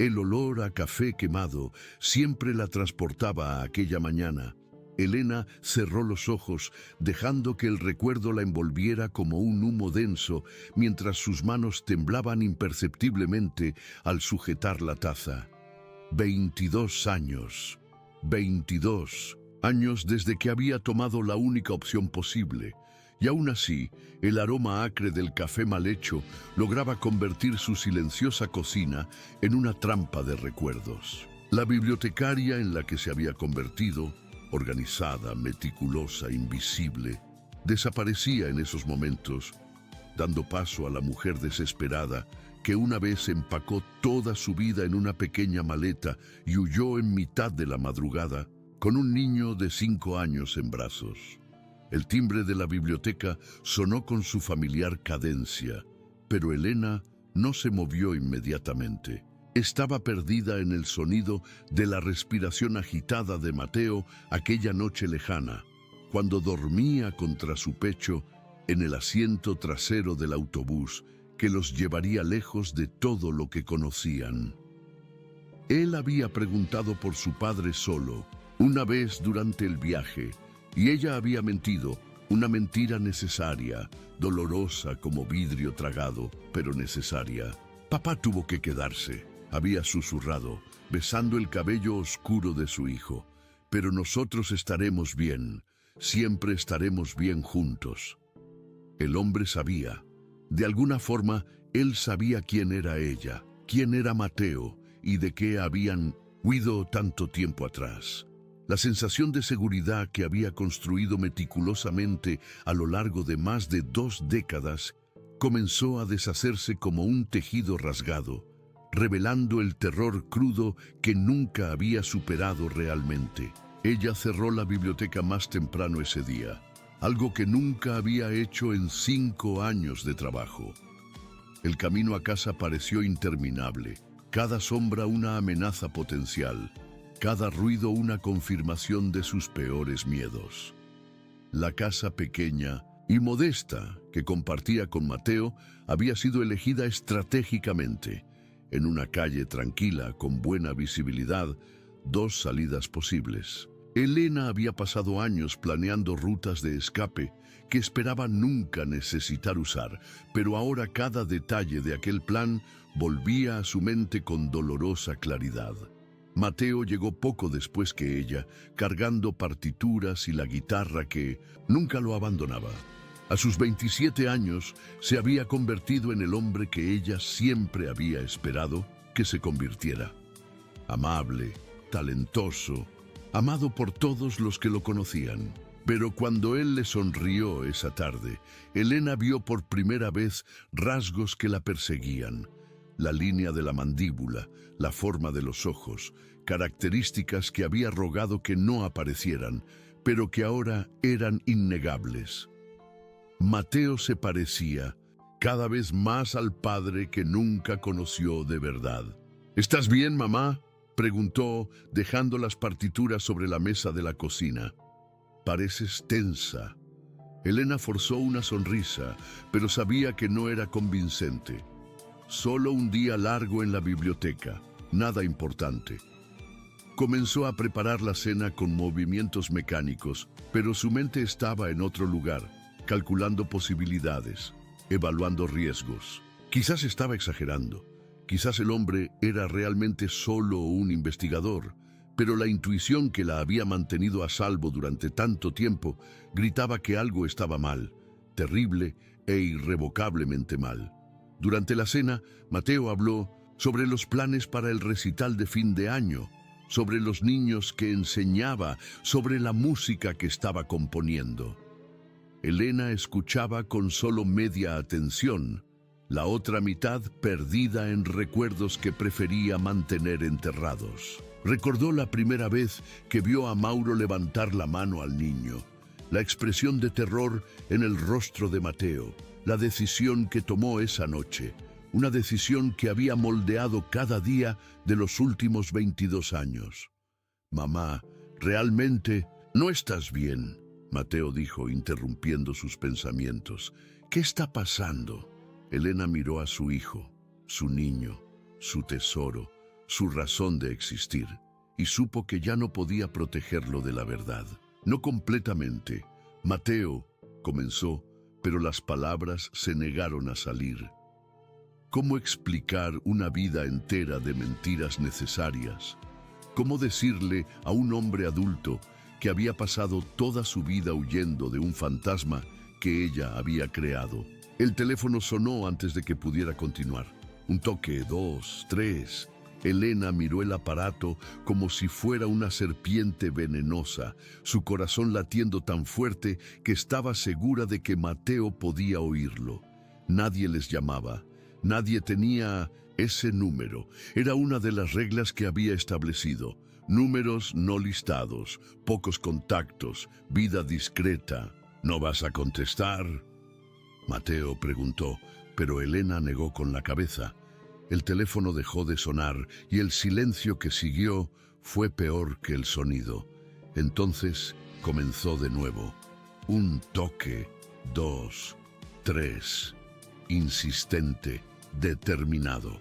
El olor a café quemado siempre la transportaba a aquella mañana. Elena cerró los ojos, dejando que el recuerdo la envolviera como un humo denso, mientras sus manos temblaban imperceptiblemente al sujetar la taza. 22 años. 22 años desde que había tomado la única opción posible. Y aún así, el aroma acre del café mal hecho lograba convertir su silenciosa cocina en una trampa de recuerdos. La bibliotecaria en la que se había convertido, organizada, meticulosa, invisible, desaparecía en esos momentos, dando paso a la mujer desesperada que una vez empacó toda su vida en una pequeña maleta y huyó en mitad de la madrugada con un niño de 5 años en brazos. El timbre de la biblioteca sonó con su familiar cadencia, pero Elena no se movió inmediatamente. Estaba perdida en el sonido de la respiración agitada de Mateo aquella noche lejana, cuando dormía contra su pecho en el asiento trasero del autobús que los llevaría lejos de todo lo que conocían. Él había preguntado por su padre solo, una vez durante el viaje, y ella había mentido, una mentira necesaria, dolorosa como vidrio tragado, pero necesaria. Papá tuvo que quedarse, había susurrado, besando el cabello oscuro de su hijo. Pero nosotros estaremos bien, siempre estaremos bien juntos. El hombre sabía. De alguna forma, él sabía quién era ella, quién era Mateo y de qué habían huido tanto tiempo atrás. La sensación de seguridad que había construido meticulosamente a lo largo de más de 2 décadas comenzó a deshacerse como un tejido rasgado, revelando el terror crudo que nunca había superado realmente. Ella cerró la biblioteca más temprano ese día, algo que nunca había hecho en 5 años de trabajo. El camino a casa pareció interminable, cada sombra una amenaza potencial, cada ruido una confirmación de sus peores miedos. La casa pequeña y modesta que compartía con Mateo había sido elegida estratégicamente. En una calle tranquila, con buena visibilidad, 2 salidas posibles. Elena había pasado años planeando rutas de escape que esperaba nunca necesitar usar, pero ahora cada detalle de aquel plan volvía a su mente con dolorosa claridad. Mateo llegó poco después que ella, cargando partituras y la guitarra que nunca lo abandonaba. A sus 27 años se había convertido en el hombre que ella siempre había esperado que se convirtiera. Amable, talentoso, amado por todos los que lo conocían. Pero cuando él le sonrió esa tarde, Elena vio por primera vez rasgos que la perseguían. La línea de la mandíbula, la forma de los ojos, características que había rogado que no aparecieran, pero que ahora eran innegables. Mateo se parecía cada vez más al padre que nunca conoció de verdad. ¿Estás bien, mamá?, preguntó, dejando las partituras sobre la mesa de la cocina. Pareces tensa. Elena forzó una sonrisa, pero sabía que no era convincente. Solo un día largo en la biblioteca, nada importante. Comenzó a preparar la cena con movimientos mecánicos, pero su mente estaba en otro lugar, calculando posibilidades, evaluando riesgos. Quizás estaba exagerando. Quizás el hombre era realmente solo un investigador, pero la intuición que la había mantenido a salvo durante tanto tiempo gritaba que algo estaba mal, terrible e irrevocablemente mal. Durante la cena, Mateo habló sobre los planes para el recital de fin de año, sobre los niños que enseñaba, sobre la música que estaba componiendo. Elena escuchaba con solo media atención, la otra mitad perdida en recuerdos que prefería mantener enterrados. Recordó la primera vez que vio a Mauro levantar la mano al niño, la expresión de terror en el rostro de Mateo, la decisión que tomó esa noche, una decisión que había moldeado cada día de los últimos 22 años. «Mamá, realmente no estás bien», Mateo dijo, interrumpiendo sus pensamientos. «¿Qué está pasando?» Elena miró a su hijo, su niño, su tesoro, su razón de existir, y supo que ya no podía protegerlo de la verdad. No completamente. Mateo, comenzó, pero las palabras se negaron a salir. ¿Cómo explicar una vida entera de mentiras necesarias? ¿Cómo decirle a un hombre adulto que había pasado toda su vida huyendo de un fantasma que ella había creado? El teléfono sonó antes de que pudiera continuar. Un toque, dos, tres. Elena miró el aparato como si fuera una serpiente venenosa, su corazón latiendo tan fuerte que estaba segura de que Mateo podía oírlo. Nadie les llamaba, nadie tenía ese número. Era una de las reglas que había establecido. Números no listados, pocos contactos, vida discreta. ¿No vas a contestar?, Mateo preguntó, pero Elena negó con la cabeza. El teléfono dejó de sonar y el silencio que siguió fue peor que el sonido. Entonces comenzó de nuevo. Un toque, dos, tres, insistente, determinado.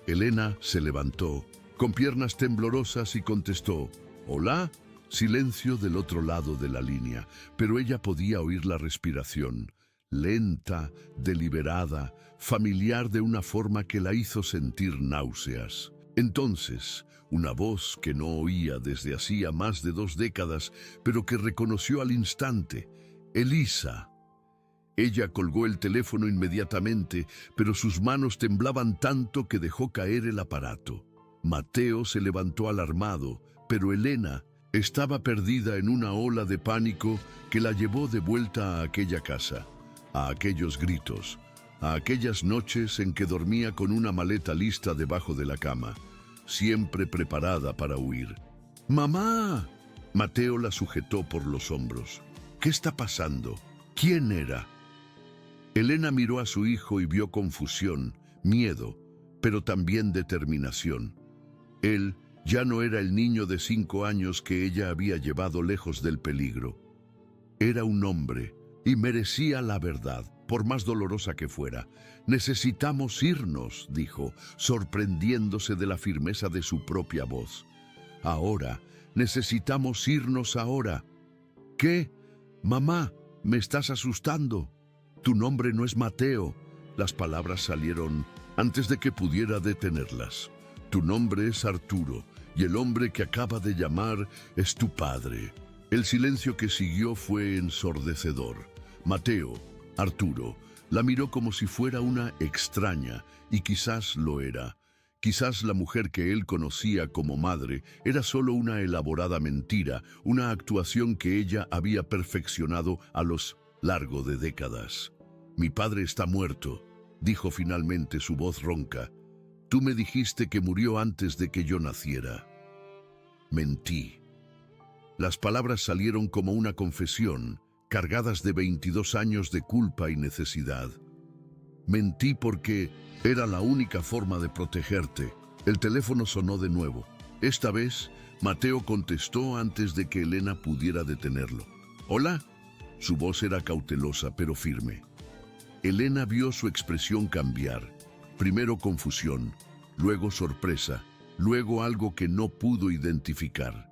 Elena se levantó, con piernas temblorosas, y contestó, «¿Hola?» Silencio del otro lado de la línea, pero ella podía oír la respiración, lenta, deliberada, familiar de una forma que la hizo sentir náuseas. Entonces, una voz que no oía desde hacía más de 2 décadas, pero que reconoció al instante, Elisa. Ella colgó el teléfono inmediatamente, pero sus manos temblaban tanto que dejó caer el aparato. Mateo se levantó alarmado, pero Elena estaba perdida en una ola de pánico que la llevó de vuelta a aquella casa, a aquellos gritos, a aquellas noches en que dormía con una maleta lista debajo de la cama, siempre preparada para huir. ¡Mamá! Mateo la sujetó por los hombros. ¿Qué está pasando? ¿Quién era? Elena miró a su hijo y vio confusión, miedo, pero también determinación. Él ya no era el niño de 5 años que ella había llevado lejos del peligro. Era un hombre y merecía la verdad, por más dolorosa que fuera. «Necesitamos irnos», dijo, sorprendiéndose de la firmeza de su propia voz. «Ahora, necesitamos irnos ahora». «¿Qué? Mamá, me estás asustando. Tu nombre no es Mateo». Las palabras salieron antes de que pudiera detenerlas. «Tu nombre es Arturo, y el hombre que acaba de llamar es tu padre». El silencio que siguió fue ensordecedor. Mateo, Arturo, la miró como si fuera una extraña, y quizás lo era. Quizás la mujer que él conocía como madre era solo una elaborada mentira, una actuación que ella había perfeccionado a lo largo de décadas. «Mi padre está muerto», dijo finalmente, su voz ronca. «Tú me dijiste que murió antes de que yo naciera». Mentí. Las palabras salieron como una confesión, cargadas de 22 años de culpa y necesidad. Mentí porque era la única forma de protegerte. El teléfono sonó de nuevo. Esta vez, Mateo contestó antes de que Elena pudiera detenerlo. «¿Hola?» Su voz era cautelosa, pero firme. Elena vio su expresión cambiar. Primero confusión, luego sorpresa, luego algo que no pudo identificar.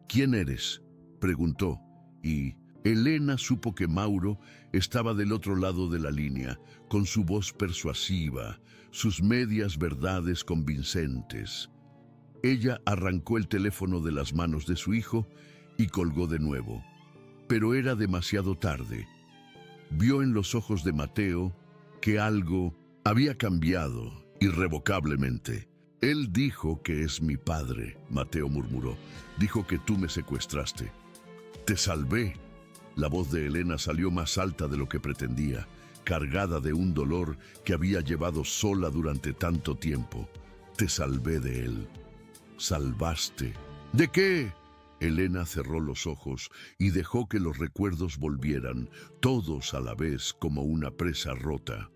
«¿Quién eres?», preguntó, y Elena supo que Mauro estaba del otro lado de la línea, con su voz persuasiva, sus medias verdades convincentes. Ella arrancó el teléfono de las manos de su hijo y colgó de nuevo. Pero era demasiado tarde. Vio en los ojos de Mateo que algo había cambiado irrevocablemente. «Él dijo que es mi padre», Mateo murmuró. «Dijo que tú me secuestraste. Te salvé». La voz de Elena salió más alta de lo que pretendía, cargada de un dolor que había llevado sola durante tanto tiempo. «Te salvé de él». «¿Salvaste? ¿De qué?» Elena cerró los ojos y dejó que los recuerdos volvieran, todos a la vez como una presa rota.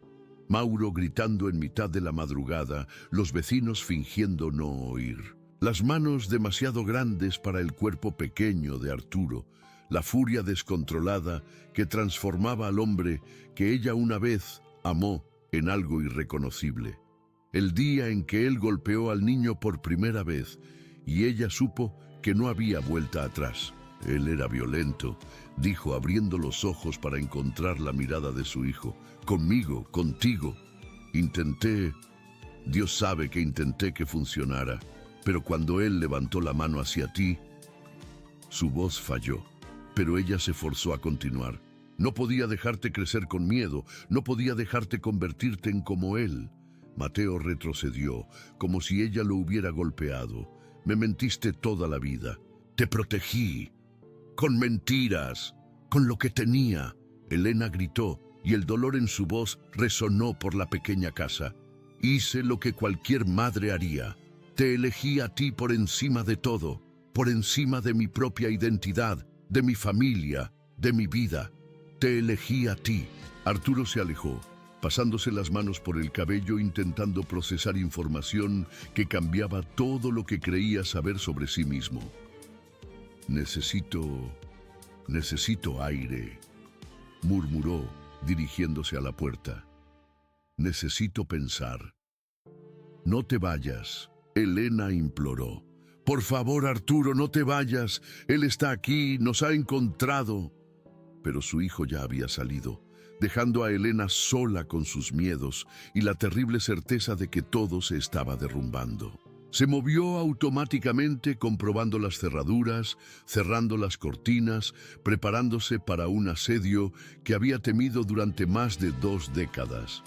Mauro gritando en mitad de la madrugada, los vecinos fingiendo no oír. Las manos demasiado grandes para el cuerpo pequeño de Arturo, la furia descontrolada que transformaba al hombre que ella una vez amó en algo irreconocible. el día en que él golpeó al niño por primera vez, y ella supo que no había vuelta atrás. Él era violento, dijo abriendo los ojos para encontrar la mirada de su hijo. Conmigo, contigo. Dios sabe que intenté que funcionara, pero cuando él levantó la mano hacia ti, su voz falló, pero ella se forzó a continuar. No podía dejarte crecer con miedo, no podía dejarte convertirte en como él. Mateo retrocedió, como si ella lo hubiera golpeado. Me mentiste toda la vida. Te protegí. Con mentiras. Con lo que tenía. Elena gritó, y el dolor en su voz resonó por la pequeña casa. Hice lo que cualquier madre haría. Te elegí a ti por encima de todo, por encima de mi propia identidad, de mi familia, de mi vida. Te elegí a ti. Arturo se alejó, pasándose las manos por el cabello intentando procesar información que cambiaba todo lo que creía saber sobre sí mismo. Necesito aire, murmuró, dirigiéndose a la puerta. Necesito pensar. No te vayas, Elena imploró. Por favor, Arturo, no te vayas. Él está aquí, nos ha encontrado. Pero su hijo ya había salido, dejando a Elena sola con sus miedos y la terrible certeza de que todo se estaba derrumbando. Se movió automáticamente, comprobando las cerraduras, cerrando las cortinas, preparándose para un asedio que había temido durante más de 2 décadas.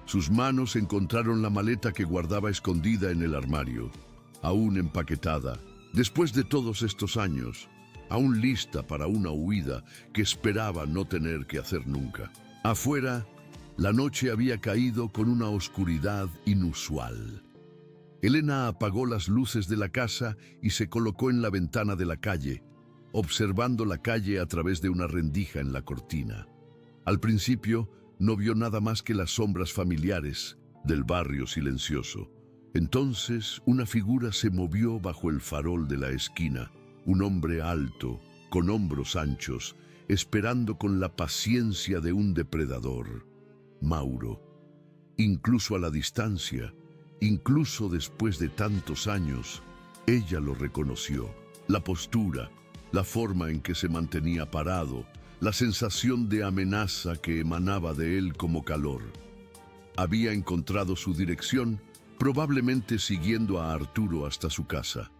Sus manos encontraron la maleta que guardaba escondida en el armario, aún empaquetada, después de todos estos años, aún lista para una huida que esperaba no tener que hacer nunca. Afuera, la noche había caído con una oscuridad inusual. Elena apagó las luces de la casa y se colocó en la ventana de la calle, observando la calle a través de una rendija en la cortina. Al principio, no vio nada más que las sombras familiares del barrio silencioso. Entonces, una figura se movió bajo el farol de la esquina. Un hombre alto, con hombros anchos, esperando con la paciencia de un depredador. Mauro. Incluso a la distancia, incluso después de tantos años, ella lo reconoció. La postura, la forma en que se mantenía parado, la sensación de amenaza que emanaba de él como calor. Había encontrado su dirección, probablemente siguiendo a Arturo hasta su casa.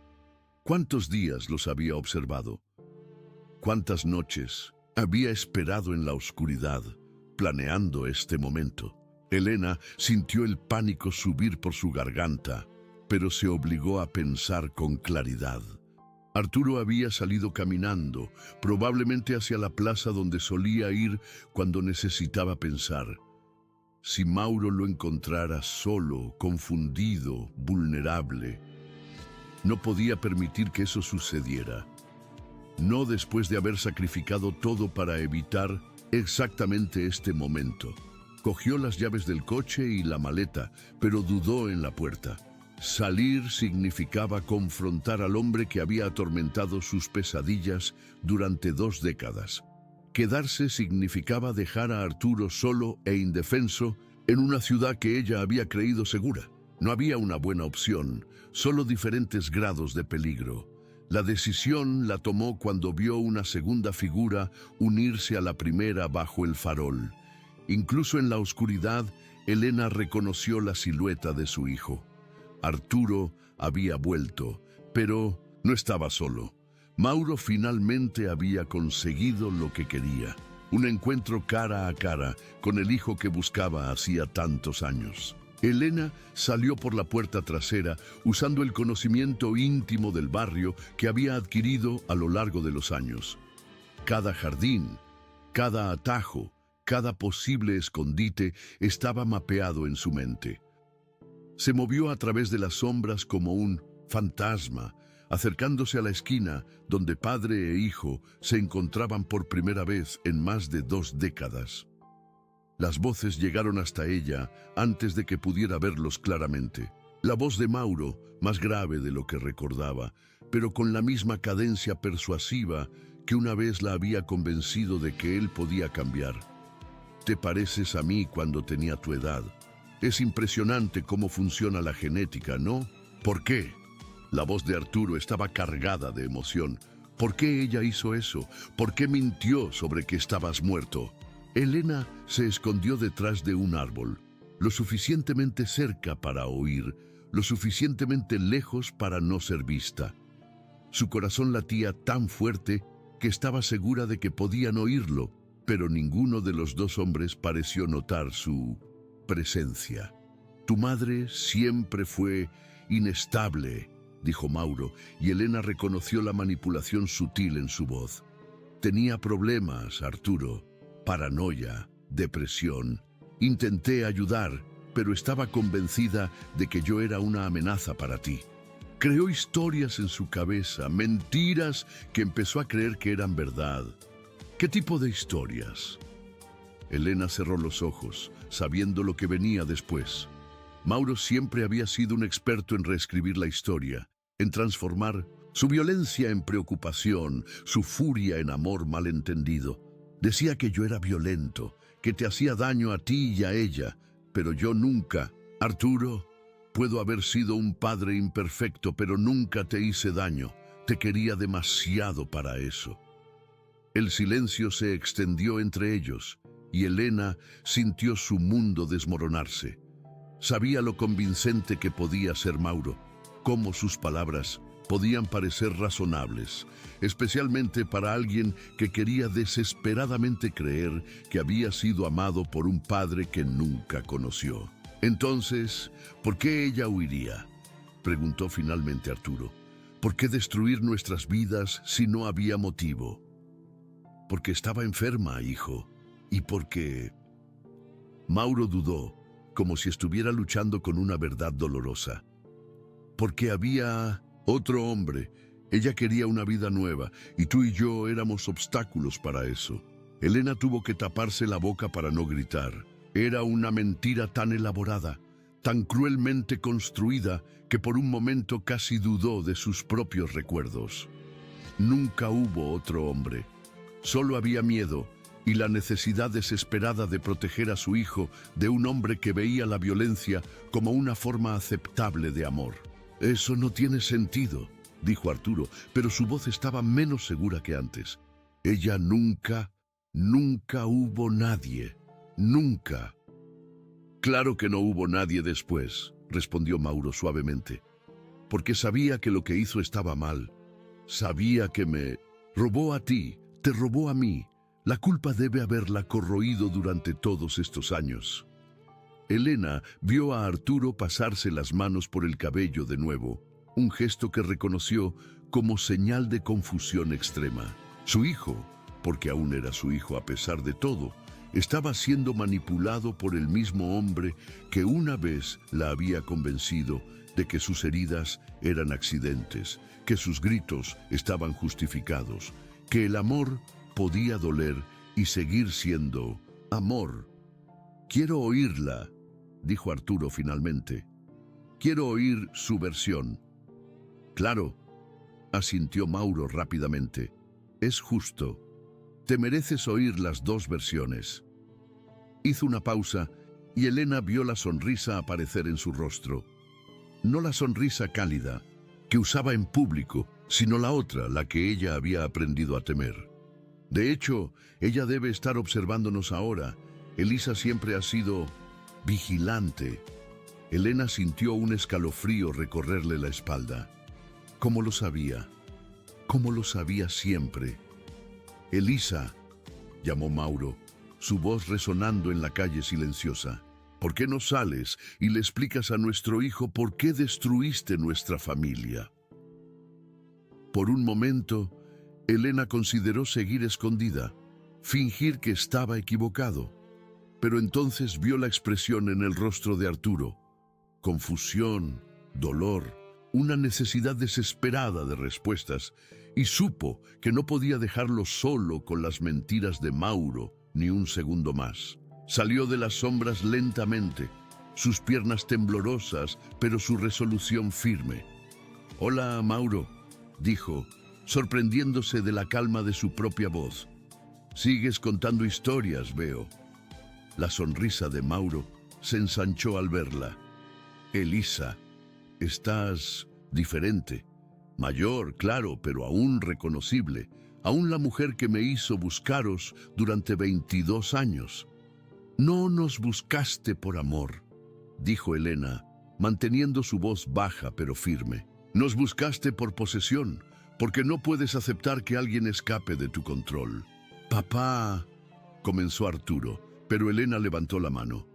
¿Cuántos días los había observado? ¿Cuántas noches había esperado en la oscuridad, planeando este momento? Elena sintió el pánico subir por su garganta, pero se obligó a pensar con claridad. Arturo había salido caminando, probablemente hacia la plaza donde solía ir cuando necesitaba pensar. Si Mauro lo encontrara solo, confundido, vulnerable, no podía permitir que eso sucediera. No después de haber sacrificado todo para evitar exactamente este momento. Cogió las llaves del coche y la maleta, pero dudó en la puerta. Salir significaba confrontar al hombre que había atormentado sus pesadillas durante 2 décadas. Quedarse significaba dejar a Arturo solo e indefenso en una ciudad que ella había creído segura. No había una buena opción, solo diferentes grados de peligro. La decisión la tomó cuando vio una segunda figura unirse a la primera bajo el farol. Incluso en la oscuridad, Elena reconoció la silueta de su hijo. Arturo había vuelto, pero no estaba solo. Mauro finalmente había conseguido lo que quería. Un encuentro cara a cara con el hijo que buscaba hacía tantos años. Elena salió por la puerta trasera usando el conocimiento íntimo del barrio que había adquirido a lo largo de los años. Cada jardín, cada atajo, cada posible escondite estaba mapeado en su mente. Se movió a través de las sombras como un fantasma, acercándose a la esquina donde padre e hijo se encontraban por primera vez en más de 2 décadas. Las voces llegaron hasta ella antes de que pudiera verlos claramente. La voz de Mauro, más grave de lo que recordaba, pero con la misma cadencia persuasiva que una vez la había convencido de que él podía cambiar. «Te pareces a mí cuando tenía tu edad. Es impresionante cómo funciona la genética, ¿no? ¿Por qué? La voz de Arturo estaba cargada de emoción. ¿Por qué ella hizo eso? ¿Por qué mintió sobre que estabas muerto? Elena se escondió detrás de un árbol, lo suficientemente cerca para oír, lo suficientemente lejos para no ser vista. Su corazón latía tan fuerte que estaba segura de que podían oírlo, pero ninguno de los dos hombres pareció notar su presencia. Tu madre siempre fue inestable, dijo Mauro, y Elena reconoció la manipulación sutil en su voz. Tenía problemas, Arturo, paranoia, depresión. Intenté ayudar, pero estaba convencida de que yo era una amenaza para ti. Creó historias en su cabeza, mentiras que empezó a creer que eran verdad. ¿Qué tipo de historias? Elena cerró los ojos, sabiendo lo que venía después. Mauro siempre había sido un experto en reescribir la historia, en transformar su violencia en preocupación, su furia en amor malentendido. Decía que yo era violento, que te hacía daño a ti y a ella, pero yo nunca. Arturo, puedo haber sido un padre imperfecto, pero nunca te hice daño. Te quería demasiado para eso. El silencio se extendió entre ellos, y Elena sintió su mundo desmoronarse. Sabía lo convincente que podía ser Mauro, cómo sus palabras podían parecer razonables, especialmente para alguien que quería desesperadamente creer que había sido amado por un padre que nunca conoció. Entonces, ¿por qué ella huiría?, preguntó finalmente Arturo. ¿Por qué destruir nuestras vidas si no había motivo? Porque estaba enferma, hijo, y porque... Mauro dudó, como si estuviera luchando con una verdad dolorosa. Porque había otro hombre. Ella quería una vida nueva, y tú y yo éramos obstáculos para eso. Elena tuvo que taparse la boca para no gritar. Era una mentira tan elaborada, tan cruelmente construida, que por un momento casi dudó de sus propios recuerdos. Nunca hubo otro hombre. Solo había miedo y la necesidad desesperada de proteger a su hijo de un hombre que veía la violencia como una forma aceptable de amor. Eso no tiene sentido, dijo Arturo, pero su voz estaba menos segura que antes. Ella nunca hubo nadie. Nunca. Claro que no hubo nadie después, respondió Mauro suavemente, porque sabía que lo que hizo estaba mal. Sabía que me robó a ti, te robó a mí. La culpa debe haberla corroído durante todos estos años. Elena vio a Arturo pasarse las manos por el cabello de nuevo, un gesto que reconoció como señal de confusión extrema. Su hijo, porque aún era su hijo a pesar de todo, estaba siendo manipulado por el mismo hombre que una vez la había convencido de que sus heridas eran accidentes, que sus gritos estaban justificados, que el amor podía doler y seguir siendo amor. Quiero oírla, dijo Arturo finalmente. Quiero oír su versión. Claro, asintió Mauro rápidamente. Es justo. Te mereces oír las dos versiones. Hizo una pausa y Elena vio la sonrisa aparecer en su rostro. No la sonrisa cálida que usaba en público, sino la otra, la que ella había aprendido a temer. De hecho, ella debe estar observándonos ahora. Elisa siempre ha sido vigilante. Elena sintió un escalofrío recorrerle la espalda. ¿Cómo lo sabía? ¿Cómo lo sabía siempre? Elisa, llamó Mauro, su voz resonando en la calle silenciosa. ¿Por qué no sales y le explicas a nuestro hijo por qué destruiste nuestra familia? Por un momento, Elena consideró seguir escondida, fingir que estaba equivocado. Pero entonces vio la expresión en el rostro de Arturo. Confusión, dolor, una necesidad desesperada de respuestas, y supo que no podía dejarlo solo con las mentiras de Mauro ni un segundo más. Salió de las sombras lentamente, sus piernas temblorosas, pero su resolución firme. «Hola, Mauro», dijo, sorprendiéndose de la calma de su propia voz. «Sigues contando historias, veo». La sonrisa de Mauro se ensanchó al verla. Elisa, estás diferente. Mayor, claro, pero aún reconocible. Aún la mujer que me hizo buscaros durante 22 años. No nos buscaste por amor, dijo Elena, manteniendo su voz baja pero firme. Nos buscaste por posesión, porque no puedes aceptar que alguien escape de tu control. Papá, comenzó Arturo, pero Elena levantó la mano.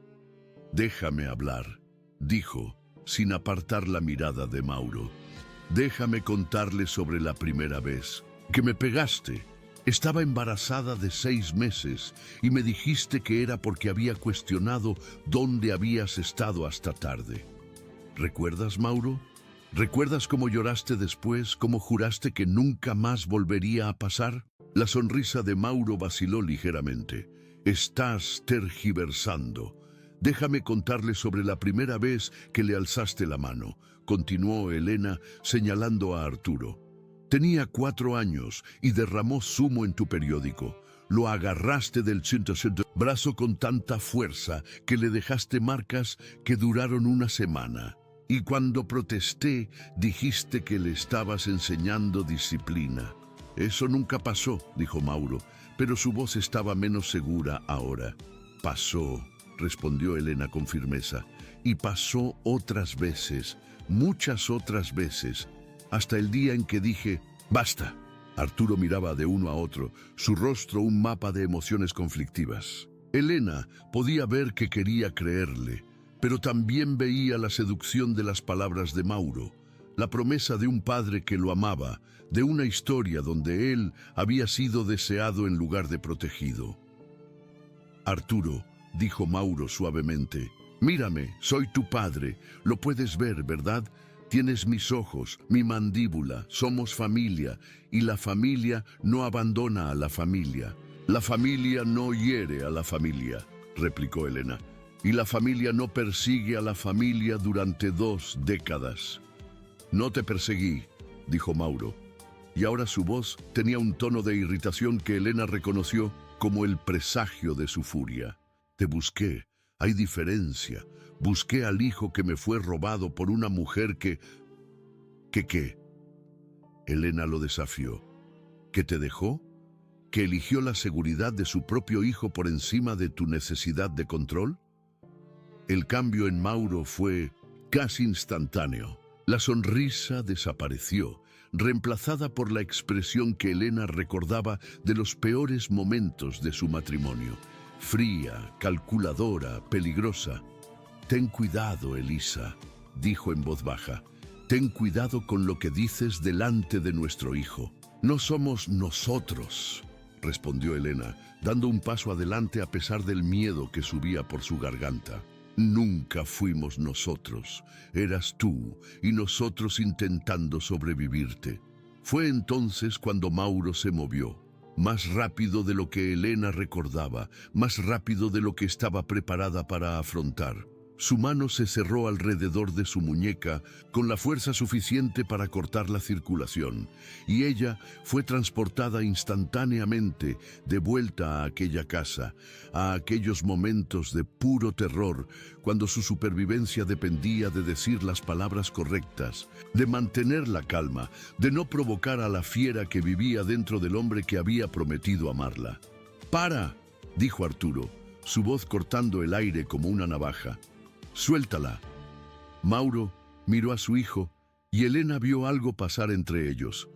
Déjame hablar, dijo, sin apartar la mirada de Mauro. Déjame contarle sobre la primera vez que me pegaste. Estaba embarazada de 6 meses y me dijiste que era porque había cuestionado dónde habías estado hasta tarde. ¿Recuerdas, Mauro? ¿Recuerdas cómo lloraste después, cómo juraste que nunca más volvería a pasar? La sonrisa de Mauro vaciló ligeramente. Estás tergiversando. Déjame contarle sobre la primera vez que le alzaste la mano, continuó Elena señalando a Arturo. Tenía 4 años y derramó zumo en tu periódico. Lo agarraste del brazo con tanta fuerza que le dejaste marcas que duraron una semana. Y cuando protesté, dijiste que le estabas enseñando disciplina. Eso nunca pasó, dijo Mauro, pero su voz estaba menos segura ahora. Pasó, respondió Elena con firmeza, y pasó otras veces, muchas otras veces, hasta el día en que dije, ¡basta! Arturo miraba de uno a otro, su rostro un mapa de emociones conflictivas. Elena podía ver que quería creerle, pero también veía la seducción de las palabras de Mauro, la promesa de un padre que lo amaba, de una historia donde él había sido deseado en lugar de protegido. Arturo, dijo Mauro suavemente, mírame, soy tu padre, lo puedes ver, ¿verdad? Tienes mis ojos, mi mandíbula, somos familia, y la familia no abandona a la familia. La familia no hiere a la familia, replicó Elena, y la familia no persigue a la familia durante 2 décadas. No te perseguí, dijo Mauro, y ahora su voz tenía un tono de irritación que Elena reconoció como el presagio de su furia. Te busqué, hay diferencia. Busqué al hijo que me fue robado por una mujer que... ¿Qué? Elena lo desafió. ¿Que te dejó? ¿Que eligió la seguridad de su propio hijo por encima de tu necesidad de control? El cambio en Mauro fue casi instantáneo. La sonrisa desapareció, reemplazada por la expresión que Elena recordaba de los peores momentos de su matrimonio. Fría, calculadora, peligrosa. Ten cuidado, Elisa, dijo en voz baja. Ten cuidado con lo que dices delante de nuestro hijo. No somos nosotros, respondió Elena, dando un paso adelante a pesar del miedo que subía por su garganta. Nunca fuimos nosotros. Eras tú y nosotros intentando sobrevivirte. Fue entonces cuando Mauro se movió. Más rápido de lo que Elena recordaba, más rápido de lo que estaba preparada para afrontar. Su mano se cerró alrededor de su muñeca con la fuerza suficiente para cortar la circulación, y ella fue transportada instantáneamente de vuelta a aquella casa, a aquellos momentos de puro terror, cuando su supervivencia dependía de decir las palabras correctas, de mantener la calma, de no provocar a la fiera que vivía dentro del hombre que había prometido amarla. «¡Para!», dijo Arturo, su voz cortando el aire como una navaja. «Suéltala». Mauro miró a su hijo y Elena vio algo pasar entre ellos.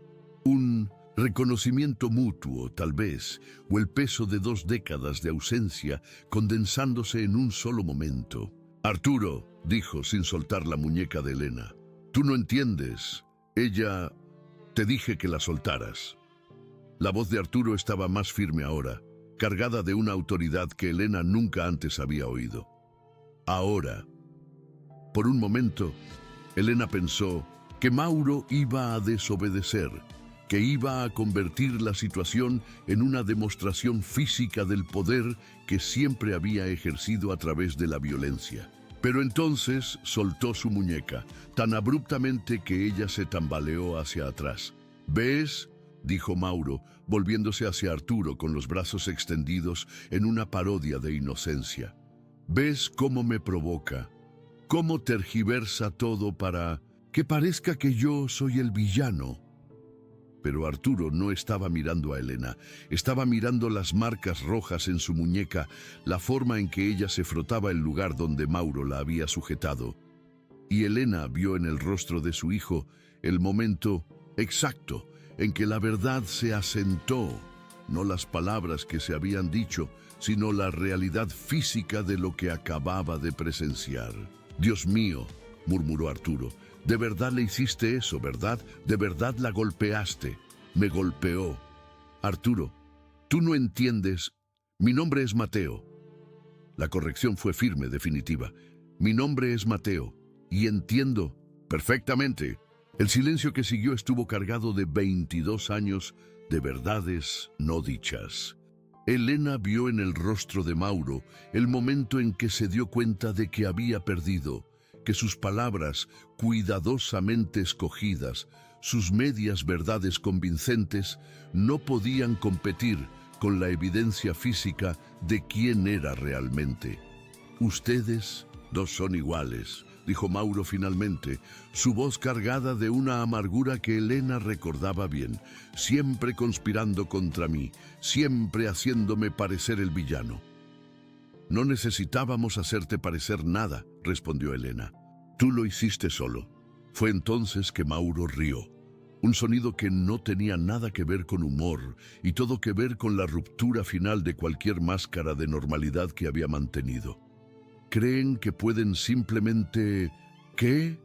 Un reconocimiento mutuo, tal vez, o el peso de 2 décadas de ausencia condensándose en un solo momento. «Arturo», dijo sin soltar la muñeca de Elena, «tú no entiendes. Ella... te dije que la soltaras». La voz de Arturo estaba más firme ahora, cargada de una autoridad que Elena nunca antes había oído. Ahora. Por un momento, Elena pensó que Mauro iba a desobedecer, que iba a convertir la situación en una demostración física del poder que siempre había ejercido a través de la violencia. Pero entonces soltó su muñeca, tan abruptamente que ella se tambaleó hacia atrás. «¿Ves?», dijo Mauro, volviéndose hacia Arturo con los brazos extendidos en una parodia de inocencia. ¿Ves cómo me provoca? ¿Cómo tergiversa todo para que parezca que yo soy el villano? Pero Arturo no estaba mirando a Elena, estaba mirando las marcas rojas en su muñeca, la forma en que ella se frotaba el lugar donde Mauro la había sujetado. Y Elena vio en el rostro de su hijo el momento exacto en que la verdad se asentó, no las palabras que se habían dicho, sino la realidad física de lo que acababa de presenciar. «Dios mío», murmuró Arturo, «de verdad le hiciste eso, ¿verdad? De verdad la golpeaste. Me golpeó. Arturo, tú no entiendes. Mi nombre es Mateo». La corrección fue firme, definitiva. «Mi nombre es Mateo, y entiendo perfectamente». El silencio que siguió estuvo cargado de 22 años de verdades no dichas. Elena vio en el rostro de Mauro el momento en que se dio cuenta de que había perdido, que sus palabras, cuidadosamente escogidas, sus medias verdades convincentes, no podían competir con la evidencia física de quién era realmente. «Ustedes dos son iguales», dijo Mauro finalmente, su voz cargada de una amargura que Elena recordaba bien, siempre conspirando contra mí, siempre haciéndome parecer el villano. «No necesitábamos hacerte parecer nada», respondió Elena. «Tú lo hiciste solo». Fue entonces que Mauro rió, un sonido que no tenía nada que ver con humor y todo que ver con la ruptura final de cualquier máscara de normalidad que había mantenido. ¿Creen que pueden simplemente, qué?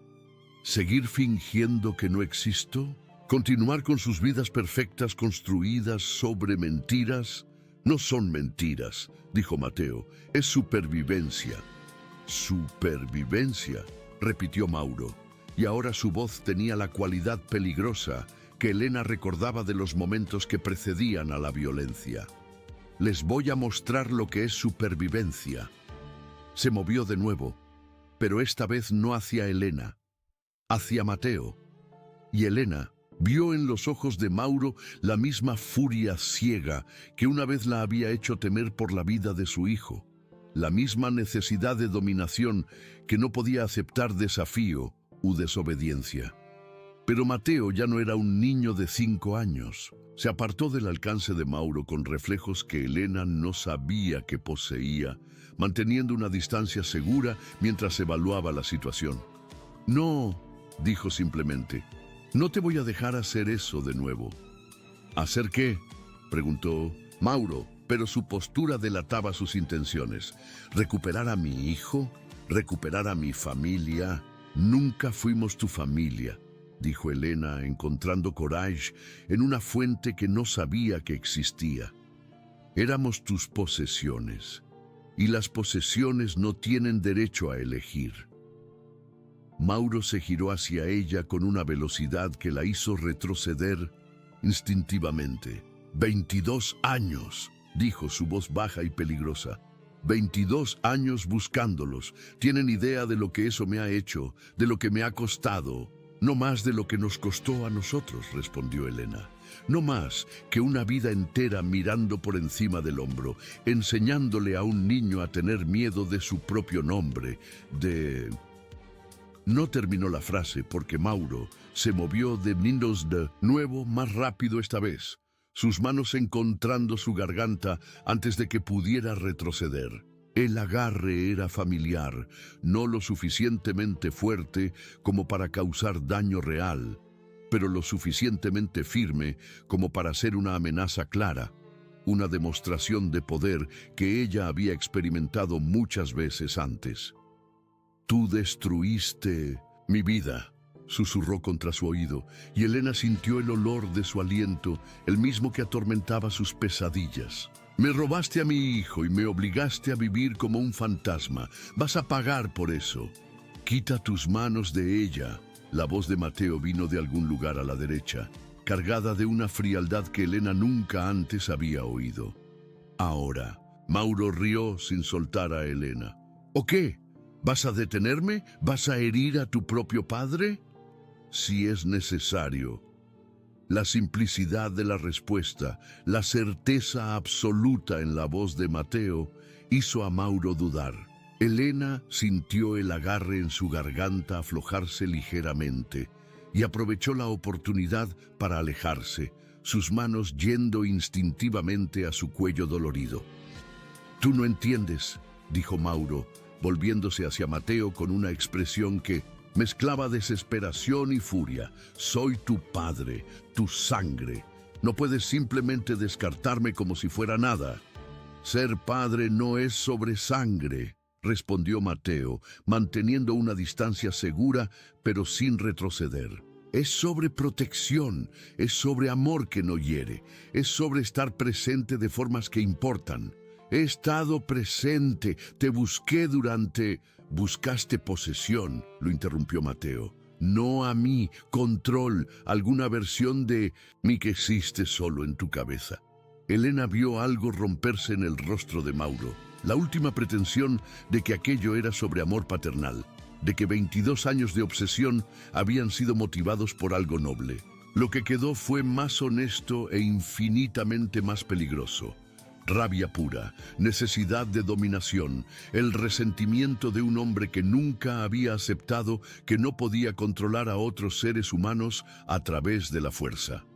¿Seguir fingiendo que no existo? ¿Continuar con sus vidas perfectas construidas sobre mentiras? No son mentiras, dijo Mateo, es supervivencia. «Supervivencia», repitió Mauro, y ahora su voz tenía la cualidad peligrosa que Elena recordaba de los momentos que precedían a la violencia. «Les voy a mostrar lo que es supervivencia». Se movió de nuevo, pero esta vez no hacia Elena, hacia Mateo. Y Elena vio en los ojos de Mauro la misma furia ciega que una vez la había hecho temer por la vida de su hijo, la misma necesidad de dominación que no podía aceptar desafío u desobediencia. Pero Mateo ya no era un niño de 5 años. Se apartó del alcance de Mauro con reflejos que Elena no sabía que poseía, manteniendo una distancia segura mientras evaluaba la situación. «No», dijo simplemente, «no te voy a dejar hacer eso de nuevo». «¿Hacer qué?», preguntó Mauro, pero su postura delataba sus intenciones. «¿Recuperar a mi hijo? ¿Recuperar a mi familia? Nunca fuimos tu familia», dijo Elena, encontrando coraje en una fuente que no sabía que existía. «Éramos tus posesiones, y las posesiones no tienen derecho a elegir». Mauro se giró hacia ella con una velocidad que la hizo retroceder instintivamente. «22 años», dijo su voz baja y peligrosa. «22 años buscándolos. ¿Tienen idea de lo que eso me ha hecho, de lo que me ha costado?» «No más de lo que nos costó a nosotros», respondió Elena. «No más que una vida entera mirando por encima del hombro, enseñándole a un niño a tener miedo de su propio nombre, de...». No terminó la frase porque Mauro se movió de nuevo más rápido esta vez, sus manos encontrando su garganta antes de que pudiera retroceder. El agarre era familiar, no lo suficientemente fuerte como para causar daño real, pero lo suficientemente firme como para ser una amenaza clara, una demostración de poder que ella había experimentado muchas veces antes. «Tú destruiste mi vida», susurró contra su oído, y Elena sintió el olor de su aliento, el mismo que atormentaba sus pesadillas. «Me robaste a mi hijo y me obligaste a vivir como un fantasma. Vas a pagar por eso. Quita tus manos de ella». La voz de Mateo vino de algún lugar a la derecha, cargada de una frialdad que Elena nunca antes había oído. «Ahora», Mauro rió sin soltar a Elena. «¿O qué? ¿Vas a detenerme? ¿Vas a herir a tu propio padre?» «Si es necesario». La simplicidad de la respuesta, la certeza absoluta en la voz de Mateo, hizo a Mauro dudar. Elena sintió el agarre en su garganta aflojarse ligeramente y aprovechó la oportunidad para alejarse, sus manos yendo instintivamente a su cuello dolorido. «Tú no entiendes», dijo Mauro, volviéndose hacia Mateo con una expresión que mezclaba desesperación y furia. «Soy tu padre, tu sangre. No puedes simplemente descartarme como si fuera nada». «Ser padre no es sobre sangre», respondió Mateo, manteniendo una distancia segura, pero sin retroceder. «Es sobre protección, es sobre amor que no hiere, es sobre estar presente de formas que importan». «He estado presente, te busqué durante...» «Buscaste posesión», lo interrumpió Mateo. «No a mí, control, alguna versión de mí que existe solo en tu cabeza». Elena vio algo romperse en el rostro de Mauro. La última pretensión de que aquello era sobre amor paternal, de que 22 años de obsesión habían sido motivados por algo noble. Lo que quedó fue más honesto e infinitamente más peligroso. Rabia pura, necesidad de dominación, el resentimiento de un hombre que nunca había aceptado que no podía controlar a otros seres humanos a través de la fuerza.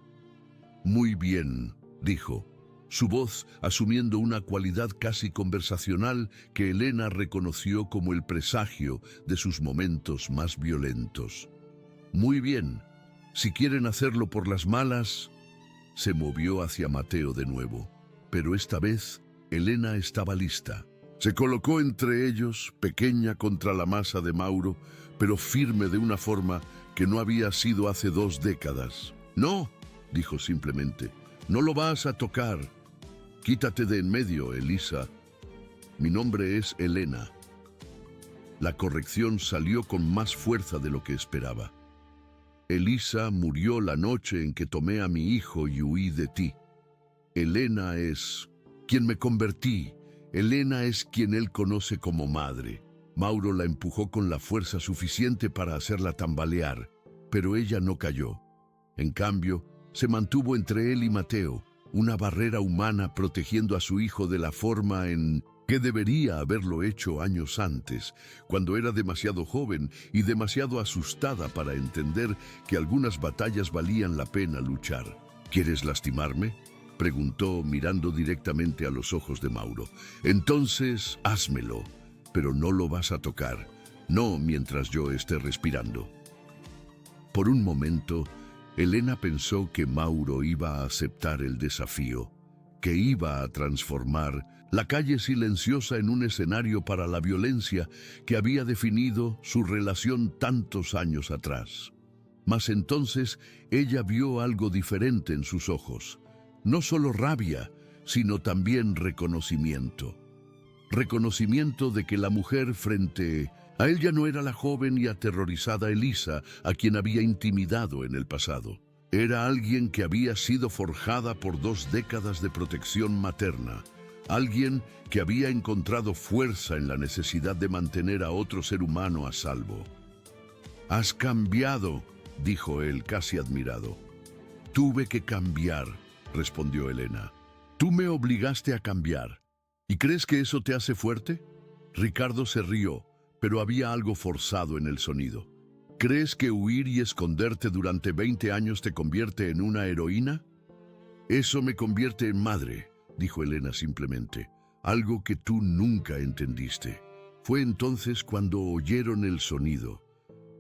«Muy bien», dijo, su voz asumiendo una cualidad casi conversacional que Elena reconoció como el presagio de sus momentos más violentos. «Muy bien, si quieren hacerlo por las malas...» Se movió hacia Mateo de nuevo, pero esta vez Elena estaba lista. Se colocó entre ellos, pequeña contra la masa de Mauro, pero firme de una forma que no había sido hace 2 décadas. «No», dijo simplemente, «no lo vas a tocar. Quítate de en medio, Elisa. Mi nombre es Elena». La corrección salió con más fuerza de lo que esperaba. «Elisa murió la noche en que tomé a mi hijo y huí de ti. Elena es quien me convertí. Elena es quien él conoce como madre». Mauro la empujó con la fuerza suficiente para hacerla tambalear, pero ella no cayó. En cambio, se mantuvo entre él y Mateo, una barrera humana protegiendo a su hijo de la forma en que debería haberlo hecho años antes, cuando era demasiado joven y demasiado asustada para entender que algunas batallas valían la pena luchar. «¿Quieres lastimarme?», preguntó mirando directamente a los ojos de Mauro. «Entonces, házmelo, pero no lo vas a tocar, no mientras yo esté respirando». Por un momento, Elena pensó que Mauro iba a aceptar el desafío, que iba a transformar la calle silenciosa en un escenario para la violencia que había definido su relación tantos años atrás. Mas entonces ella vio algo diferente en sus ojos. No solo rabia, sino también reconocimiento. Reconocimiento de que la mujer frente a él ya no era la joven y aterrorizada Elisa a quien había intimidado en el pasado. Era alguien que había sido forjada por 2 décadas de protección materna. Alguien que había encontrado fuerza en la necesidad de mantener a otro ser humano a salvo. «Has cambiado», dijo él casi admirado. «Tuve que cambiar», respondió Elena. «Tú me obligaste a cambiar. ¿Y crees que eso te hace fuerte?» Ricardo se rió, pero había algo forzado en el sonido. «¿Crees que huir y esconderte durante 20 años te convierte en una heroína?» «Eso me convierte en madre», dijo Elena simplemente, «algo que tú nunca entendiste». Fue entonces cuando oyeron el sonido.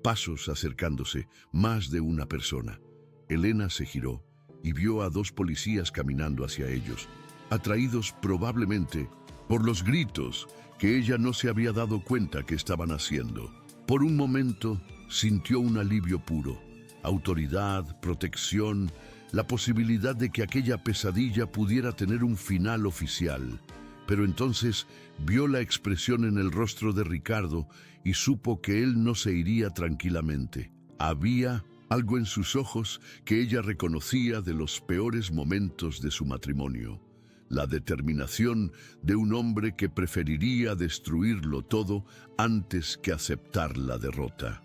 Pasos acercándose, más de una persona. Elena se giró y vio a 2 policías caminando hacia ellos, atraídos probablemente por los gritos que ella no se había dado cuenta que estaban haciendo. Por un momento sintió un alivio puro, autoridad, protección, la posibilidad de que aquella pesadilla pudiera tener un final oficial. Pero entonces vio la expresión en el rostro de Ricardo y supo que él no se iría tranquilamente. Había algo en sus ojos que ella reconocía de los peores momentos de su matrimonio. La determinación de un hombre que preferiría destruirlo todo antes que aceptar la derrota.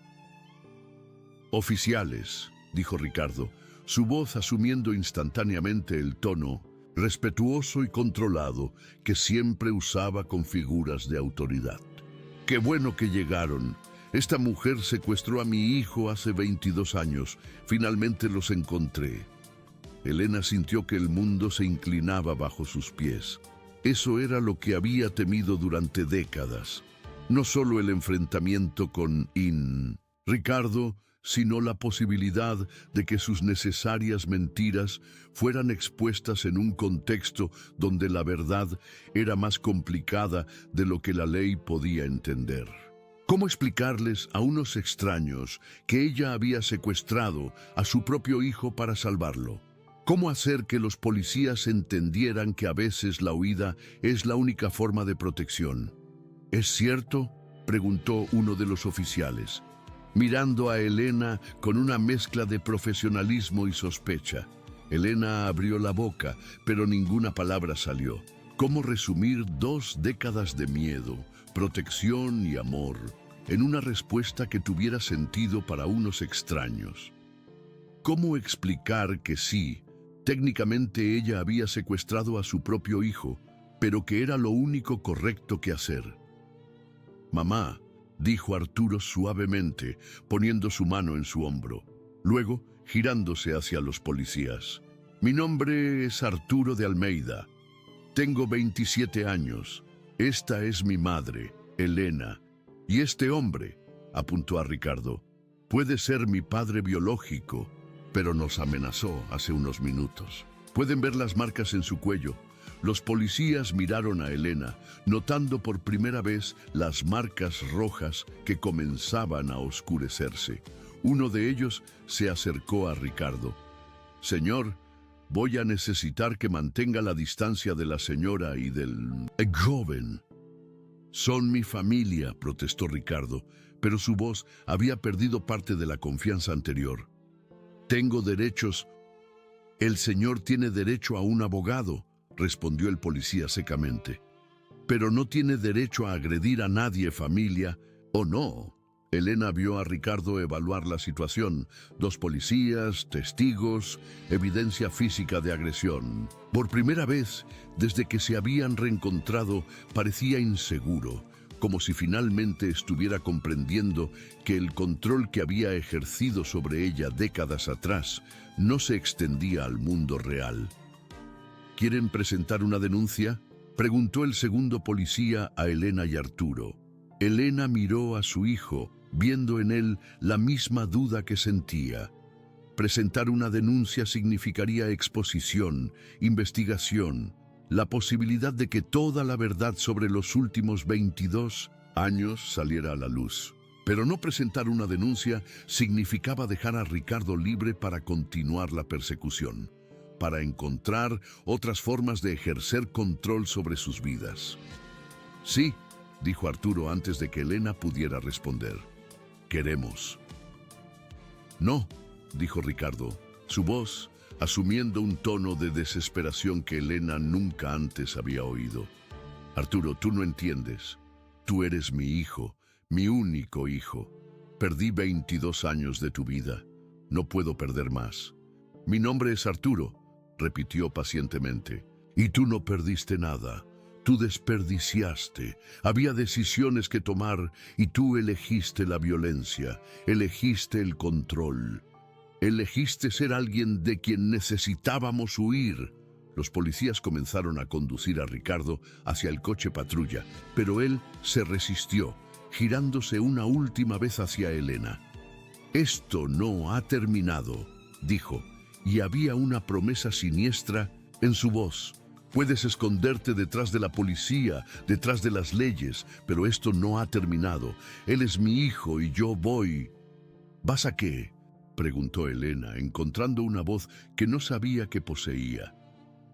«Oficiales», dijo Ricardo, su voz asumiendo instantáneamente el tono respetuoso y controlado que siempre usaba con figuras de autoridad. Qué bueno que llegaron. Esta mujer secuestró a mi hijo hace 22 años. Finalmente los encontré. Elena sintió que el mundo se inclinaba bajo sus pies. Eso era lo que había temido durante décadas. No solo el enfrentamiento con Ricardo, sino la posibilidad de que sus necesarias mentiras fueran expuestas en un contexto donde la verdad era más complicada de lo que la ley podía entender. ¿Cómo explicarles a unos extraños que ella había secuestrado a su propio hijo para salvarlo? ¿Cómo hacer que los policías entendieran que a veces la huida es la única forma de protección? ¿Es cierto?, preguntó uno de los oficiales, mirando a Elena con una mezcla de profesionalismo y sospecha. Elena abrió la boca, pero ninguna palabra salió. ¿Cómo resumir 2 décadas de miedo, protección y amor en una respuesta que tuviera sentido para unos extraños? ¿Cómo explicar que sí, técnicamente ella había secuestrado a su propio hijo, pero que era lo único correcto que hacer? «Mamá», dijo Arturo suavemente, poniendo su mano en su hombro. Luego, girándose hacia los policías. «Mi nombre es Arturo de Almeida. Tengo 27 años. Esta es mi madre, Elena. Y este hombre», apuntó a Ricardo, «puede ser mi padre biológico, pero nos amenazó hace unos minutos. Pueden ver las marcas en su cuello». Los policías miraron a Elena, notando por primera vez las marcas rojas que comenzaban a oscurecerse. Uno de ellos se acercó a Ricardo. «Señor, voy a necesitar que mantenga la distancia de la señora y del joven». «Son mi familia», protestó Ricardo, pero su voz había perdido parte de la confianza anterior. «Tengo derechos». «El señor tiene derecho a un abogado», respondió el policía secamente. «Pero no tiene derecho a agredir a nadie, familia». «¿O no?». Elena vio a Ricardo evaluar la situación. 2 policías, testigos, evidencia física de agresión. Por primera vez, desde que se habían reencontrado, parecía inseguro, como si finalmente estuviera comprendiendo que el control que había ejercido sobre ella décadas atrás no se extendía al mundo real. «¿Quieren presentar una denuncia?», preguntó el segundo policía a Elena y Arturo. Elena miró a su hijo, viendo en él la misma duda que sentía. Presentar una denuncia significaría exposición, investigación, la posibilidad de que toda la verdad sobre los últimos 22 años saliera a la luz. Pero no presentar una denuncia significaba dejar a Ricardo libre para continuar la persecución, para encontrar otras formas de ejercer control sobre sus vidas. «Sí», dijo Arturo antes de que Elena pudiera responder. «Queremos». «No», dijo Ricardo, su voz asumiendo un tono de desesperación que Elena nunca antes había oído. «Arturo, tú no entiendes. Tú eres mi hijo, mi único hijo. Perdí 22 años de tu vida. No puedo perder más». «Mi nombre es Arturo», repitió pacientemente. «Y tú no perdiste nada. Tú desperdiciaste. Había decisiones que tomar y tú elegiste la violencia, elegiste el control. Elegiste ser alguien de quien necesitábamos huir». Los policías comenzaron a conducir a Ricardo hacia el coche patrulla, pero él se resistió, girándose una última vez hacia Elena. «Esto no ha terminado», dijo, y había una promesa siniestra en su voz. «Puedes esconderte detrás de la policía, detrás de las leyes, pero esto no ha terminado. Él es mi hijo y yo voy». «¿Vas a qué?», preguntó Elena, encontrando una voz que no sabía que poseía.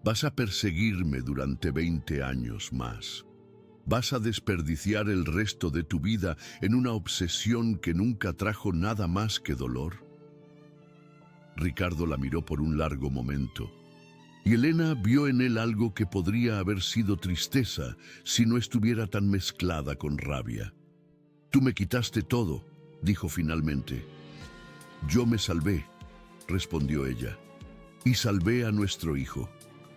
«Vas a perseguirme durante 20 años más. Vas a desperdiciar el resto de tu vida en una obsesión que nunca trajo nada más que dolor». Ricardo la miró por un largo momento, y Elena vio en él algo que podría haber sido tristeza si no estuviera tan mezclada con rabia. «Tú me quitaste todo», dijo finalmente. «Yo me salvé», respondió ella, «y salvé a nuestro hijo.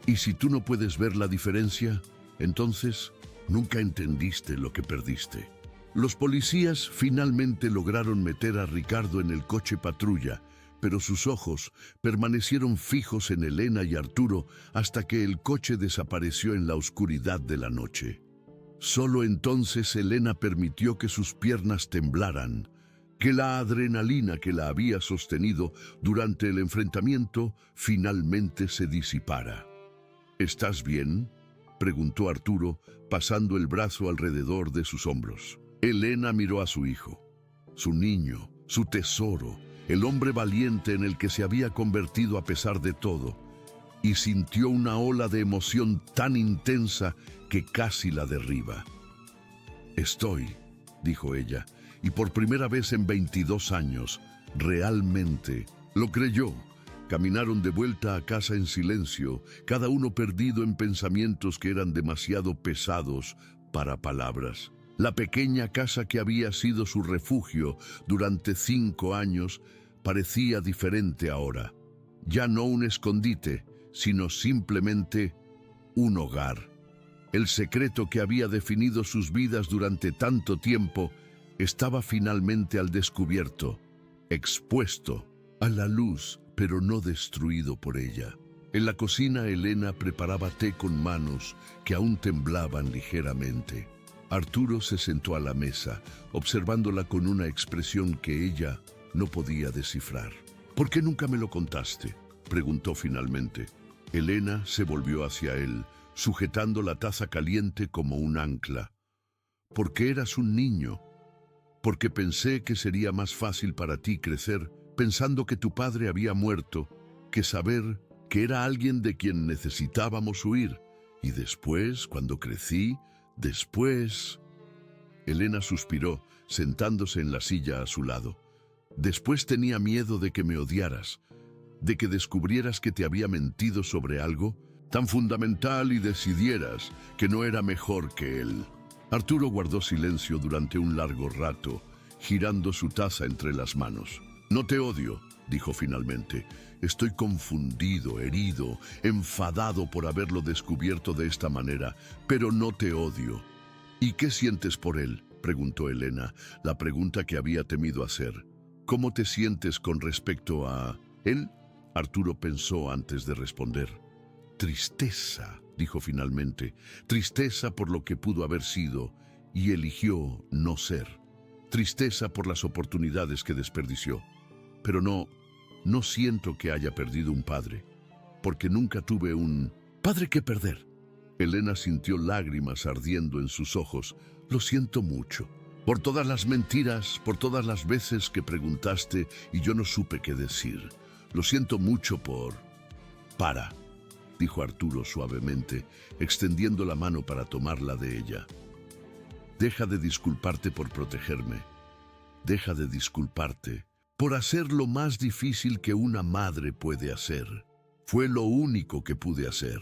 Y si tú no puedes ver la diferencia, entonces nunca entendiste lo que perdiste». Los policías finalmente lograron meter a Ricardo en el coche patrulla, pero sus ojos permanecieron fijos en Elena y Arturo hasta que el coche desapareció en la oscuridad de la noche. Solo entonces Elena permitió que sus piernas temblaran, que la adrenalina que la había sostenido durante el enfrentamiento finalmente se disipara. ¿Estás bien?, preguntó Arturo, pasando el brazo alrededor de sus hombros. Elena miró a su hijo, su niño, su tesoro, el hombre valiente en el que se había convertido a pesar de todo, y sintió una ola de emoción tan intensa que casi la derriba. «Estoy», dijo ella, y por primera vez en 22 años, realmente lo creyó. Caminaron de vuelta a casa en silencio, cada uno perdido en pensamientos que eran demasiado pesados para palabras. La pequeña casa que había sido su refugio durante 5 años parecía diferente ahora. Ya no un escondite, sino simplemente un hogar. El secreto que había definido sus vidas durante tanto tiempo estaba finalmente al descubierto, expuesto a la luz, pero no destruido por ella. En la cocina, Elena preparaba té con manos que aún temblaban ligeramente. Arturo se sentó a la mesa, observándola con una expresión que ella no podía descifrar. «¿Por qué nunca me lo contaste?», preguntó finalmente. Elena se volvió hacia él, sujetando la taza caliente como un ancla. «Porque eras un niño. Porque pensé que sería más fácil para ti crecer pensando que tu padre había muerto, que saber que era alguien de quien necesitábamos huir. Y después, cuando crecí, después...» Elena suspiró, sentándose en la silla a su lado. «Después tenía miedo de que me odiaras, de que descubrieras que te había mentido sobre algo tan fundamental y decidieras que no era mejor que él». Arturo guardó silencio durante un largo rato, girando su taza entre las manos. «No te odio», dijo finalmente. «Estoy confundido, herido, enfadado por haberlo descubierto de esta manera, pero no te odio». «¿Y qué sientes por él?», preguntó Elena, la pregunta que había temido hacer. «¿Cómo te sientes con respecto a él?». Arturo pensó antes de responder. «Tristeza», dijo finalmente. «Tristeza por lo que pudo haber sido y eligió no ser. Tristeza por las oportunidades que desperdició. Pero no siento que haya perdido un padre, porque nunca tuve un padre que perder». Elena sintió lágrimas ardiendo en sus ojos. «Lo siento mucho. Por todas las mentiras, por todas las veces que preguntaste y yo no supe qué decir. Lo siento mucho por...». «Para», dijo Arturo suavemente, extendiendo la mano para tomarla de ella. «Deja de disculparte por protegerme. Deja de disculparte por hacer lo más difícil que una madre puede hacer. Fue lo único que pude hacer.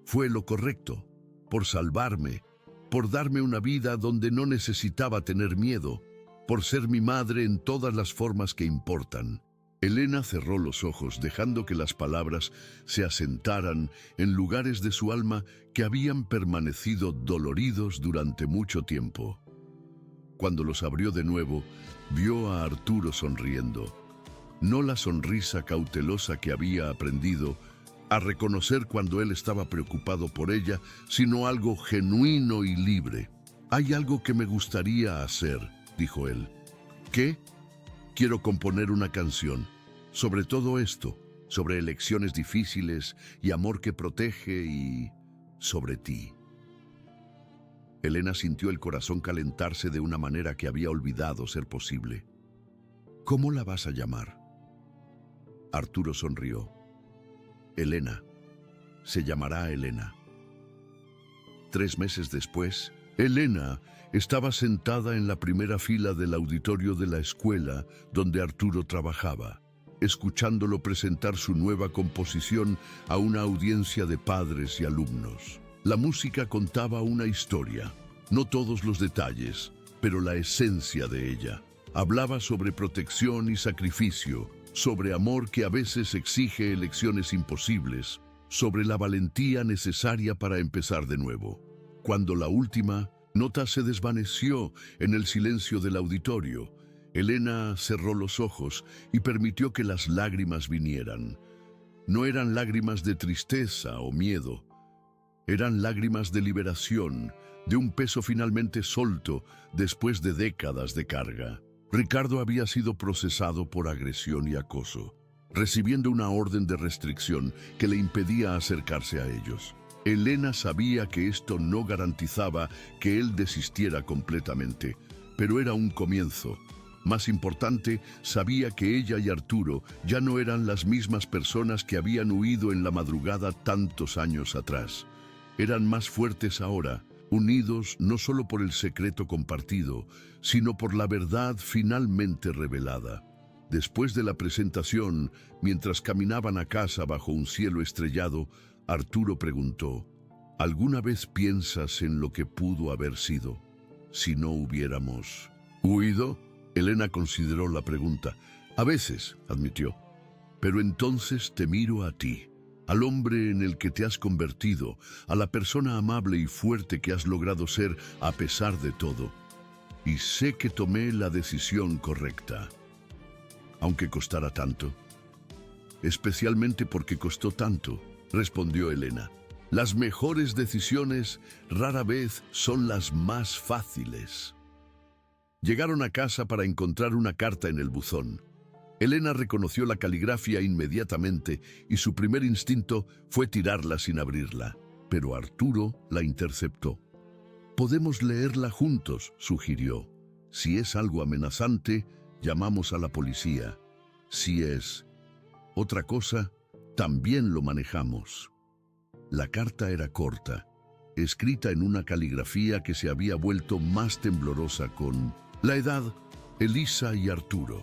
Fue lo correcto, por salvarme, por darme una vida donde no necesitaba tener miedo, por ser mi madre en todas las formas que importan». Elena cerró los ojos, dejando que las palabras se asentaran en lugares de su alma que habían permanecido doloridos durante mucho tiempo. Cuando los abrió de nuevo, vio a Arturo sonriendo. No la sonrisa cautelosa que había aprendido a reconocer cuando él estaba preocupado por ella, sino algo genuino y libre. «Hay algo que me gustaría hacer», dijo él. «¿Qué?». «Quiero componer una canción sobre todo esto, sobre elecciones difíciles y amor que protege y sobre ti». Elena sintió el corazón calentarse de una manera que había olvidado ser posible. «¿Cómo la vas a llamar?». Arturo sonrió. «Elena. Se llamará Elena». 3 meses después, Elena estaba sentada en la primera fila del auditorio de la escuela donde Arturo trabajaba, escuchándolo presentar su nueva composición a una audiencia de padres y alumnos. La música contaba una historia, no todos los detalles, pero la esencia de ella. Hablaba sobre protección y sacrificio, sobre amor que a veces exige elecciones imposibles, sobre la valentía necesaria para empezar de nuevo. Cuando la última Nota se desvaneció en el silencio del auditorio. Elena cerró los ojos y permitió que las lágrimas vinieran. No eran lágrimas de tristeza o miedo. Eran lágrimas de liberación, de un peso finalmente solto después de décadas de carga. Ricardo había sido procesado por agresión y acoso, recibiendo una orden de restricción que le impedía acercarse a ellos. Elena sabía que esto no garantizaba que él desistiera completamente, pero era un comienzo. Más importante, sabía que ella y Arturo ya no eran las mismas personas que habían huido en la madrugada tantos años atrás. Eran más fuertes ahora, unidos no solo por el secreto compartido, sino por la verdad finalmente revelada. Después de la presentación, mientras caminaban a casa bajo un cielo estrellado, Arturo preguntó: ¿alguna vez piensas en lo que pudo haber sido si no hubiéramos huido? Elena consideró la pregunta. A veces, admitió, pero entonces te miro a ti, al hombre en el que te has convertido, a la persona amable y fuerte que has logrado ser a pesar de todo, y sé que tomé la decisión correcta, aunque costara tanto. Especialmente porque costó tanto, respondió Elena. Las mejores decisiones rara vez son las más fáciles. Llegaron a casa para encontrar una carta en el buzón. Elena reconoció la caligrafía inmediatamente y su primer instinto fue tirarla sin abrirla, pero Arturo la interceptó. «Podemos leerla juntos», sugirió. «Si es algo amenazante, llamamos a la policía. Si es otra cosa, también lo manejamos». La carta era corta, escrita en una caligrafía que se había vuelto más temblorosa con la edad, Elisa y Arturo.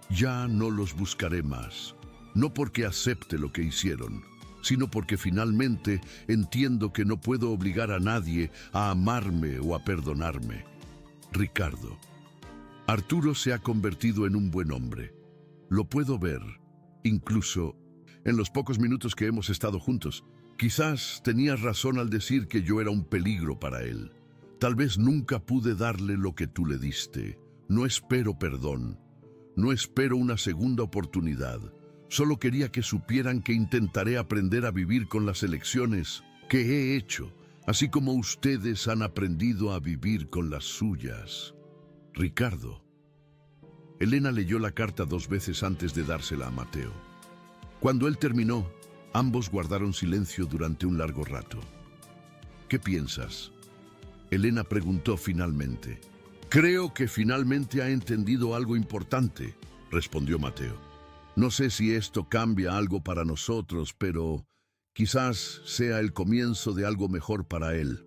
Ya no los buscaré más, no porque acepte lo que hicieron, sino porque finalmente entiendo que no puedo obligar a nadie a amarme o a perdonarme. Ricardo. Arturo se ha convertido en un buen hombre. Lo puedo ver, incluso en los pocos minutos que hemos estado juntos. Quizás tenías razón al decir que yo era un peligro para él. Tal vez nunca pude darle lo que tú le diste. No espero perdón. No espero una segunda oportunidad. Solo quería que supieran que intentaré aprender a vivir con las elecciones que he hecho, así como ustedes han aprendido a vivir con las suyas. Ricardo. Elena leyó la carta 2 veces antes de dársela a Mateo. Cuando él terminó, ambos guardaron silencio durante un largo rato. ¿Qué piensas?, Elena preguntó finalmente. «Creo que finalmente ha entendido algo importante», respondió Mateo. «No sé si esto cambia algo para nosotros, pero quizás sea el comienzo de algo mejor para él».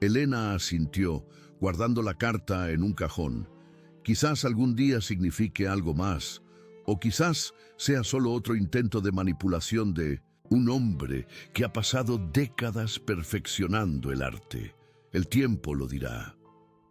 Elena asintió, guardando la carta en un cajón. Quizás algún día signifique algo más, o quizás sea solo otro intento de manipulación de un hombre que ha pasado décadas perfeccionando el arte. El tiempo lo dirá.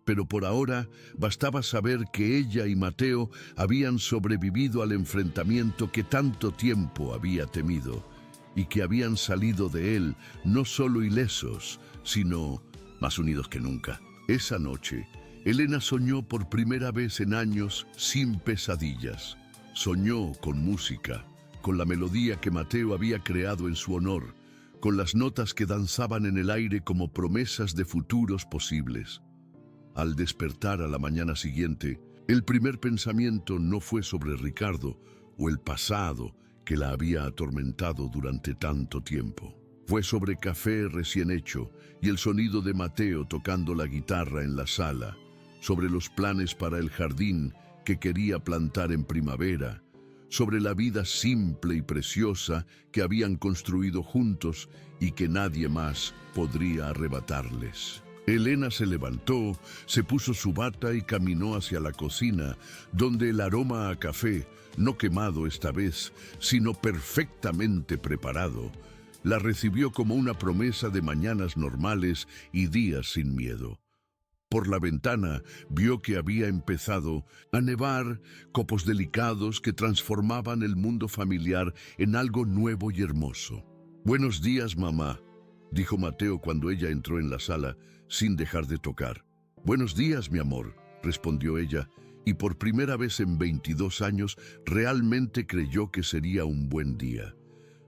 Pero por ahora bastaba saber que ella y Mateo habían sobrevivido al enfrentamiento que tanto tiempo había temido y que habían salido de él no solo ilesos, sino más unidos que nunca. Esa noche, Elena soñó por primera vez en años sin pesadillas. Soñó con música, con la melodía que Mateo había creado en su honor, con las notas que danzaban en el aire como promesas de futuros posibles. Al despertar a la mañana siguiente, el primer pensamiento no fue sobre Ricardo o el pasado que la había atormentado durante tanto tiempo. Fue sobre café recién hecho y el sonido de Mateo tocando la guitarra en la sala, sobre los planes para el jardín que quería plantar en primavera, sobre la vida simple y preciosa que habían construido juntos y que nadie más podría arrebatarles. Elena se levantó, se puso su bata y caminó hacia la cocina, donde el aroma a café, no quemado esta vez, sino perfectamente preparado, la recibió como una promesa de mañanas normales y días sin miedo. Por la ventana vio que había empezado a nevar, copos delicados que transformaban el mundo familiar en algo nuevo y hermoso. «Buenos días, mamá», dijo Mateo cuando ella entró en la sala, sin dejar de tocar. «Buenos días, mi amor», respondió ella, y por primera vez en 22 años realmente creyó que sería un buen día.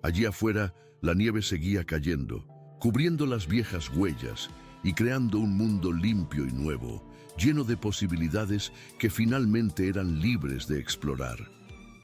Allí afuera, la nieve seguía cayendo, cubriendo las viejas huellas y creando un mundo limpio y nuevo, lleno de posibilidades que finalmente eran libres de explorar.